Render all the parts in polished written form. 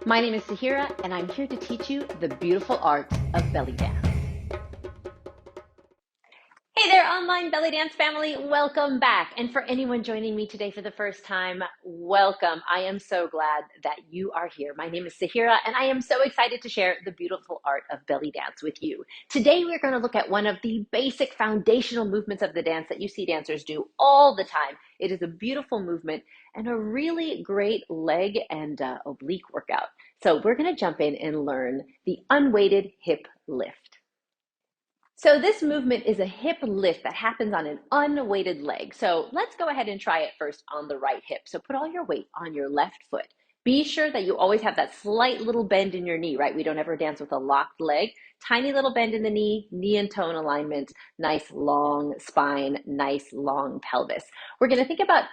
My name is Sahira, and I'm here to teach you the beautiful art of belly dance. Hey there, online belly dance family. Welcome back. And for anyone joining me today for the first time, welcome. I am so glad that you are here. My name is Sahira, and I am so excited to share the beautiful art of belly dance with you. Today, we're going to look at one of the basic foundational movements of the dance that you see dancers do all the time. It is a beautiful movement and a really great leg and oblique workout. So we're going to jump in and learn the unweighted hip lift. So this movement is a hip lift that happens on an unweighted leg. So let's go ahead and try it first on the right hip. So put all your weight on your left foot. Be sure that you always have that slight little bend in your knee, right? We don't ever dance with a locked leg. Tiny little bend in the knee and toe in alignment, nice long spine, nice long pelvis. We're going to think about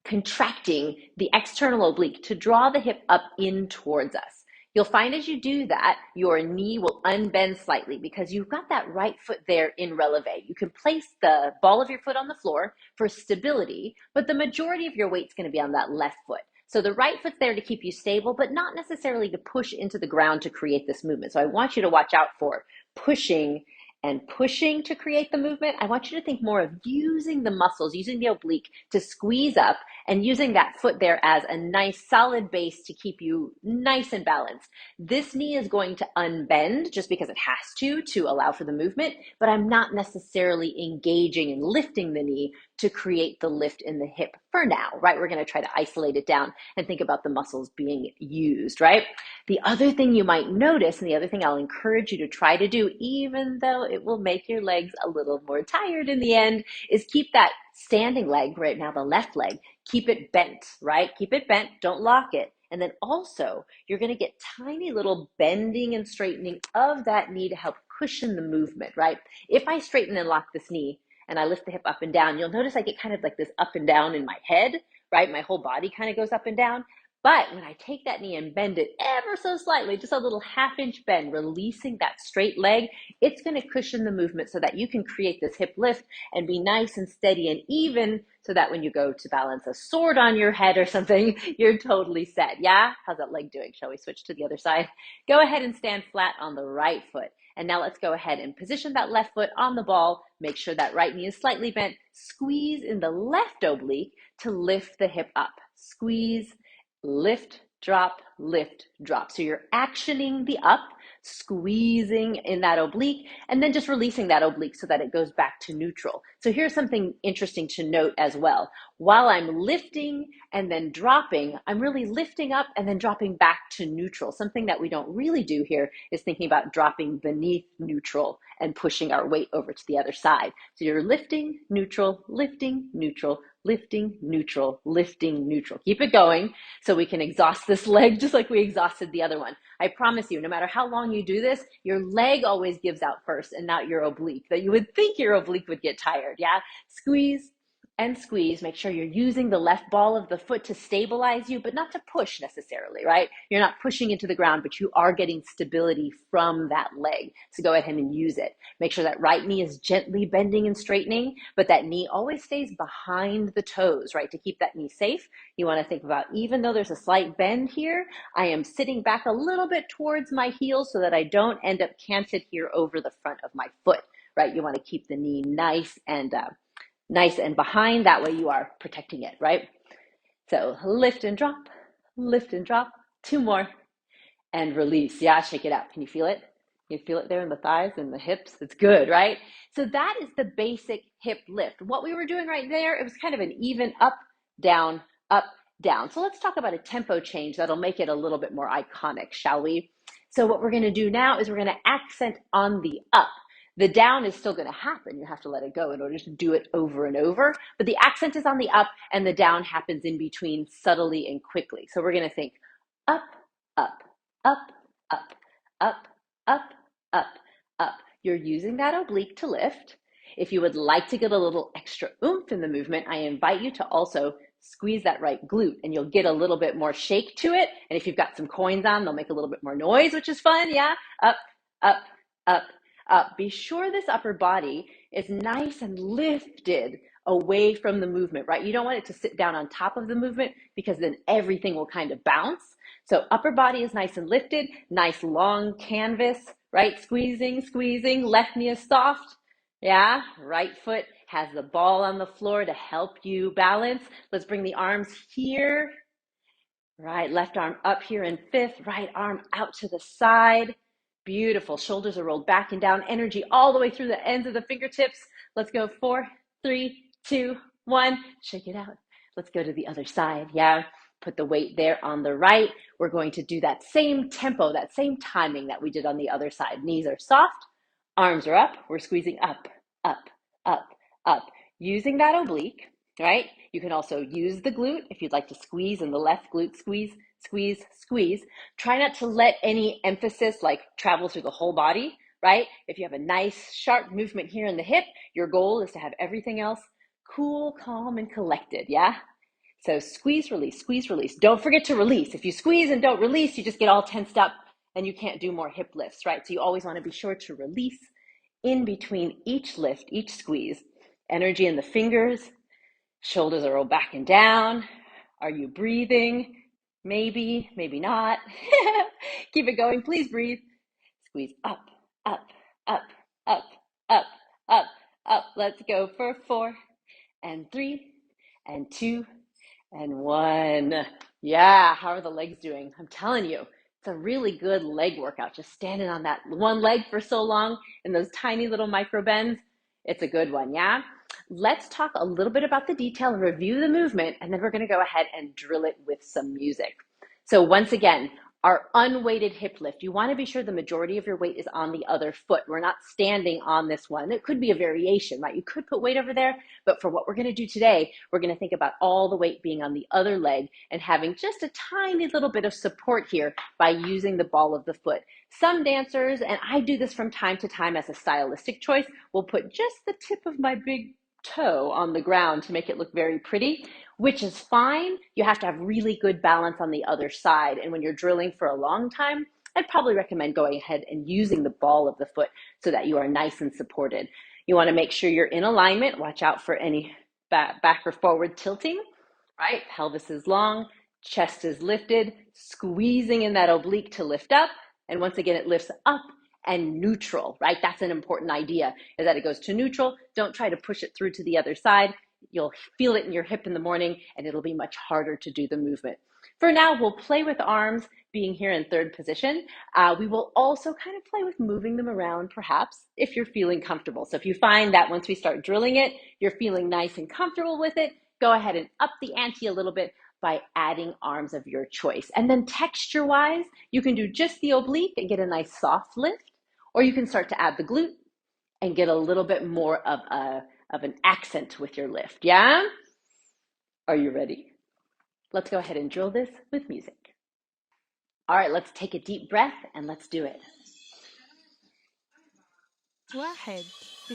contracting the external oblique to draw the hip up in towards us. You'll find as you do that, your knee will unbend slightly because you've got that right foot there in releve. You can place the ball of your foot on the floor for stability, but the majority of your weight's going to be on that left foot. So the right foot's there to keep you stable, but not necessarily to push into the ground to create this movement. So I want you to watch out for pushing and pushing to create the movement. I want you to think more of using the muscles, using the oblique to squeeze up and using that foot there as a nice solid base to keep you nice and balanced. This knee is going to unbend just because it has to allow for the movement, but I'm not necessarily engaging and lifting the knee to create the lift in the hip for now, right? We're going to try to isolate it down and think about the muscles being used, right? The other thing you might notice, and the other thing I'll encourage you to try to do, even though it will make your legs a little more tired in the end, is keep that standing leg, right now the left leg, keep it bent, right? Keep it bent, don't lock it. And then also, you're going to get tiny little bending and straightening of that knee to help cushion the movement, right? If I straighten and lock this knee and I lift the hip up and down, you'll notice I get kind of like this up and down in my head, right? My whole body kind of goes up and down. But when I take that knee and bend it ever so slightly, just a little half-inch bend, releasing that straight leg, it's going to cushion the movement so that you can create this hip lift and be nice and steady and even so that when you go to balance a sword on your head or something, you're totally set. Yeah? How's that leg doing? Shall we switch to the other side? Go ahead and stand flat on the right foot. And now let's go ahead and position that left foot on the ball. Make sure that right knee is slightly bent. Squeeze in the left oblique to lift the hip up. Squeeze, lift, drop, lift, drop. So you're actioning the up, squeezing in that oblique, and then just releasing that oblique so that it goes back to neutral. So here's something interesting to note as well. While I'm lifting and then dropping, I'm really lifting up and then dropping back to neutral. Something that we don't really do here is thinking about dropping beneath neutral and pushing our weight over to the other side. So you're lifting, neutral, lifting, neutral, lifting, neutral, lifting, neutral. Keep it going so we can exhaust this leg just like we exhausted the other one. I promise you, no matter how long you do this, your leg always gives out first and not your oblique. That you would think your oblique would get tired, yeah? Squeeze and squeeze. Make sure you're using the left ball of the foot to stabilize you, but not to push necessarily, right? You're not pushing into the ground, but you are getting stability from that leg. So go ahead and use it. Make sure that right knee is gently bending and straightening, but that knee always stays behind the toes, right? To keep that knee safe, you want to think about, even though there's a slight bend here, I am sitting back a little bit towards my heels so that I don't end up canted here over the front of my foot, right? You want to keep the knee nice and behind. That way you are protecting it, right? So lift and drop, two more, and release. Yeah, shake it out. Can you feel it? You feel it there in the thighs and the hips? It's good, right? So that is the basic hip lift. What we were doing right there, it was kind of an even up, down, up, down. So let's talk about a tempo change that'll make it a little bit more iconic, shall we? So what we're going to do now is we're going to accent on the up. The down is still going to happen. You have to let it go in order to do it over and over. But the accent is on the up and the down happens in between subtly and quickly. So we're going to think up, up, up, up, up, up, up, up. You're using that oblique to lift. If you would like to get a little extra oomph in the movement, I invite you to also squeeze that right glute and you'll get a little bit more shake to it. And if you've got some coins on, they'll make a little bit more noise, which is fun. Yeah. Up, up, up, up. Be sure this upper body is nice and lifted away from the movement, right? You don't want it to sit down on top of the movement because then everything will kind of bounce. So upper body is nice and lifted, nice long canvas, right? Squeezing, squeezing, left knee is soft. Yeah, right foot has the ball on the floor to help you balance. Let's bring the arms here. Right, left arm up here in fifth, right arm out to the side. Beautiful. Shoulders are rolled back and down. Energy all the way through the ends of the fingertips. Let's go 4, 3, 2, 1. Shake it out. Let's go to the other side. Yeah, put the weight there on the right. We're going to do that same tempo, that same timing that we did on the other side. Knees are soft, arms are up. We're squeezing up, up, up, up. Using that oblique, right? You can also use the glute if you'd like to squeeze in the left glute, squeeze, squeeze, squeeze. Try not to let any emphasis like travel through the whole body, right? If you have a nice sharp movement here in the hip, your goal is to have everything else cool, calm, and collected, yeah? So squeeze, release, squeeze, release. Don't forget to release. If you squeeze and don't release, you just get all tensed up and you can't do more hip lifts, right? So you always want to be sure to release in between each lift, each squeeze. Energy in the fingers. Shoulders are rolled back and down. Are you breathing? Maybe, maybe not. Keep it going. Please breathe. Squeeze up, up, up, up, up, up, up. Let's go for 4 and 3 and 2 and 1. Yeah, how are the legs doing? I'm telling you, it's a really good leg workout. Just standing on that one leg for so long in those tiny little micro bends. It's a good one, yeah? Let's talk a little bit about the detail and review the movement, and then we're going to go ahead and drill it with some music. So once again, our unweighted hip lift, you want to be sure the majority of your weight is on the other foot. We're not standing on this one. It could be a variation, right? You could put weight over there, but for what we're going to do today, we're going to think about all the weight being on the other leg and having just a tiny little bit of support here by using the ball of the foot. Some dancers, and I do this from time to time as a stylistic choice, will put just the tip of my big toe on the ground to make it look very pretty, which is fine. You have to have really good balance on the other side. And when you're drilling for a long time, I'd probably recommend going ahead and using the ball of the foot so that you are nice and supported. You want to make sure you're in alignment. Watch out for any back or forward tilting, right? Pelvis is long, chest is lifted, squeezing in that oblique to lift up. And once again, it lifts up and neutral, right? That's an important idea, is that it goes to neutral. Don't try to push it through to the other side. You'll feel it in your hip in the morning, and it'll be much harder to do the movement. For now, we'll play with arms being here in third position. We will also kind of play with moving them around, perhaps, if you're feeling comfortable. So if you find that once we start drilling it, you're feeling nice and comfortable with it, go ahead and up the ante a little bit by adding arms of your choice. And then texture-wise, you can do just the oblique and get a nice soft lift, or you can start to add the glute and get a little bit more of an accent with your lift, yeah? Are you ready? Let's go ahead and drill this with music. All right, let's take a deep breath and let's do it. 1 2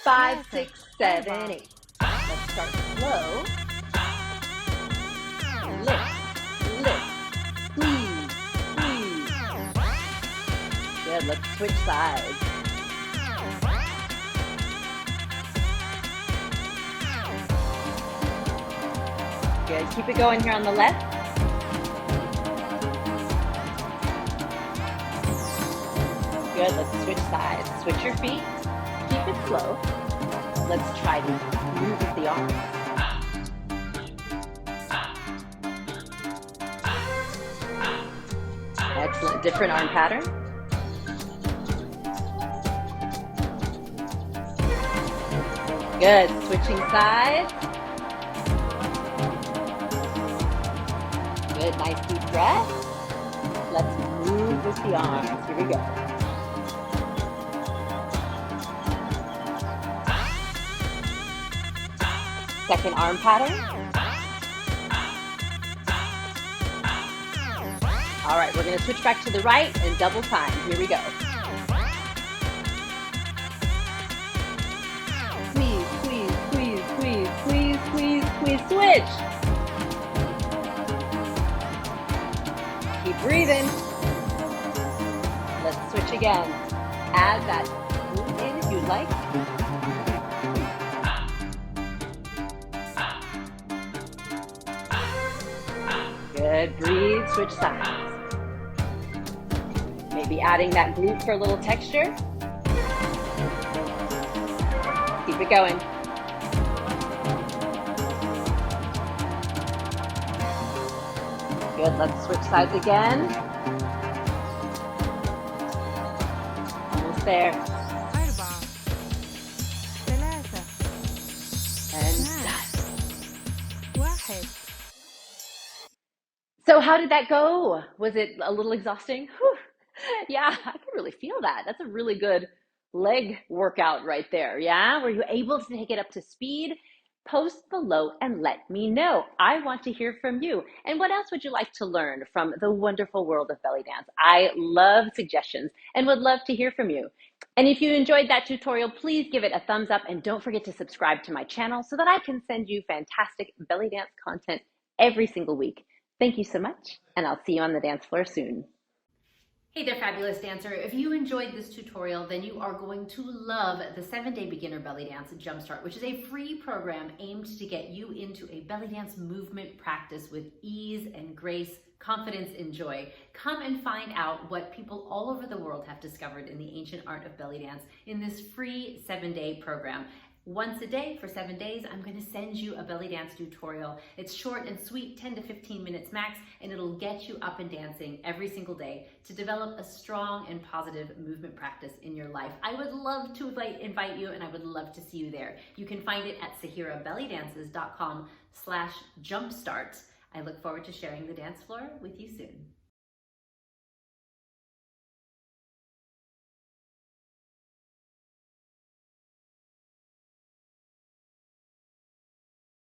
5, 3 6, 7, 8. Let's start slow. Lift, lift, squeeze, squeeze. Good, let's switch sides. Good, keep it going here on the left. Good, let's switch sides. Switch your feet, keep it slow. Let's try to move with the arms. Excellent, different arm pattern. Good, switching sides. Good, nice deep breath. Let's move with the arms. Here we go. Second arm pattern. All right, we're going to switch back to the right and double time. Here we go. Squeeze, squeeze, squeeze, squeeze, squeeze, squeeze, squeeze, switch. Keep breathing. Let's switch again. Add that glute in if you'd like. Good. Good, breathe, switch sides. Maybe adding that glute for a little texture. Keep it going. Good, let's switch sides again. Almost there. 4 3 And 2 done. 1. So how did that go? Was it a little exhausting? Whew. Yeah, I can really feel that. That's a really good leg workout right there. Yeah, were you able to take it up to speed? Post below and let me know. I want to hear from you. And what else would you like to learn from the wonderful world of belly dance? I love suggestions and would love to hear from you. And if you enjoyed that tutorial, please give it a thumbs up and don't forget to subscribe to my channel so that I can send you fantastic belly dance content every single week. Thank you so much, and I'll see you on the dance floor soon. Hey there, fabulous dancer. If you enjoyed this tutorial, then you are going to love the 7-day beginner belly dance Jumpstart, which is a free program aimed to get you into a belly dance movement practice with ease and grace, confidence and joy. Come and find out what people all over the world have discovered in the ancient art of belly dance in this free 7-day program. Once a day for 7 days, I'm going to send you a belly dance tutorial. It's short and sweet, 10 to 15 minutes max, and it'll get you up and dancing every single day to develop a strong and positive movement practice in your life. I would love to invite you, and I would love to see you there. You can find it at sahirabellydances.com/jumpstart. I look forward to sharing the dance floor with you soon.